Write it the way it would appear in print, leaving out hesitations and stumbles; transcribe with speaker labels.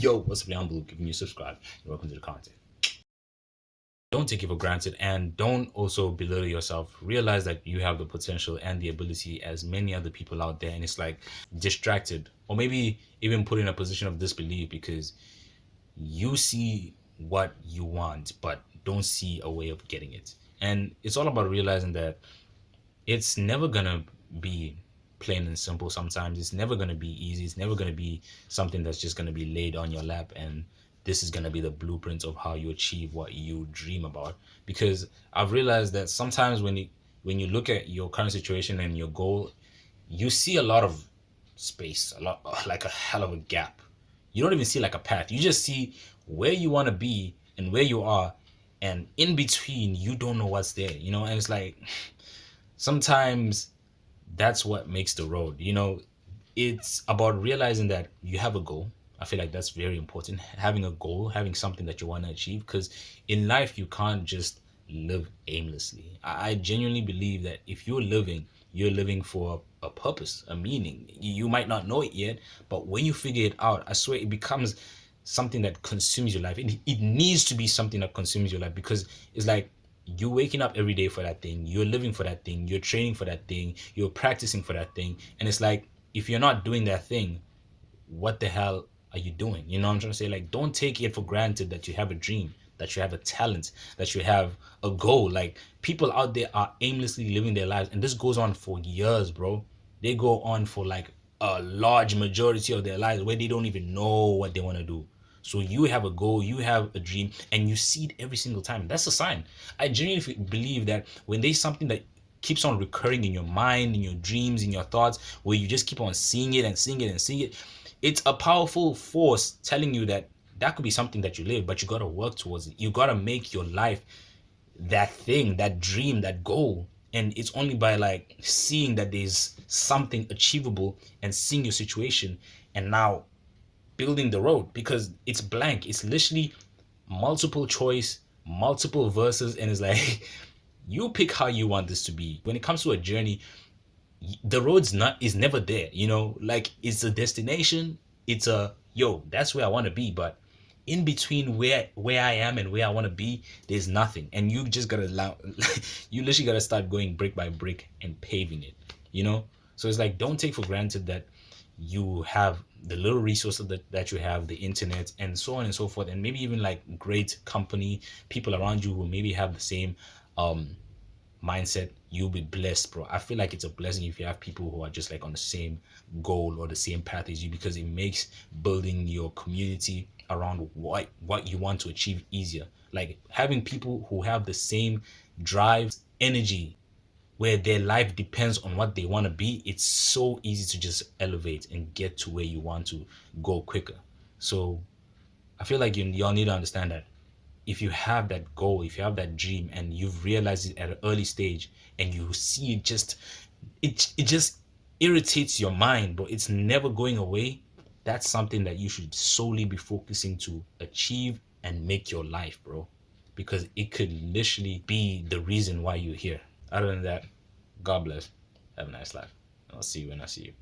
Speaker 1: Yo, what's up, Leon Blue? Giving you a subscribe and welcome to the content. Don't take it for granted and don't also belittle yourself. Realize that you have the potential and the ability as many other people out there, and it's like distracted or maybe even put in a position of disbelief because you see what you want but don't see a way of getting it. And it's all about realizing that it's never gonna be plain and simple. Sometimes it's never gonna be easy. It's never gonna be something that's just gonna be laid on your lap and this is gonna be the blueprint of how you achieve what you dream about. Because I've realized that sometimes when you look at your current situation and your goal, you see a lot of space, a lot like a hell of a gap. You don't even see like a path. You just see where you want to be and where you are, and in between you don't know what's there, and it's like sometimes that's what makes the road. It's about realizing that you have a goal. I feel like that's very important. Having a goal, having something that you want to achieve, because in life you can't just live aimlessly. I genuinely believe that if you're living for a purpose, a meaning. You might not know it yet, but when you figure it out, I swear it becomes something that consumes your life. It needs to be something that consumes your life, because it's like you're waking up every day for that thing, you're living for that thing, you're training for that thing, you're practicing for that thing, and it's like if you're not doing that thing, what the hell are you doing? You know what I'm trying to say? Like, don't take it for granted that you have a dream, that you have a talent, that you have a goal. Like, people out there are aimlessly living their lives, and this goes on for years, bro. They go on for like a large majority of their lives where they don't even know what they want to do. So you have a goal, you have a dream, and you see it every single time. That's a sign. I genuinely believe that when there's something that keeps on recurring in your mind, in your dreams, in your thoughts, where you just keep on seeing it and seeing it and seeing it, it's a powerful force telling you that that could be something that you live, but you got to work towards it. You got to make your life that thing, that dream, that goal. And it's only by like seeing that there's something achievable and seeing your situation and now building the road, because it's blank. It's literally multiple choice, multiple verses, and it's like you pick how you want this to be. When it comes to a journey, the road's not is never there, like it's a destination. It's a yo, that's where I want to be, but in between where I am and where I want to be, there's nothing, and you just gotta allow you literally gotta start going brick by brick and paving it, so it's like don't take for granted that you have the little resources that you have, the internet and so on and so forth, and maybe even like great company, people around you who maybe have the same um mindset. You'll be blessed, bro. I feel like it's a blessing if you have people who are just like on the same goal or the same path as you, because it makes building your community around what you want to achieve easier. Like having people who have the same drive, energy, where their life depends on what they want to be, it's so easy to just elevate and get to where you want to go quicker. So I feel like y'all need to understand that if you have that goal, if you have that dream and you've realized it at an early stage and you see it just irritates your mind, but it's never going away, that's something that you should solely be focusing to achieve and make your life, bro. Because it could literally be the reason why you're here. Other than that, God bless. Have a nice life. I'll see you when I see you.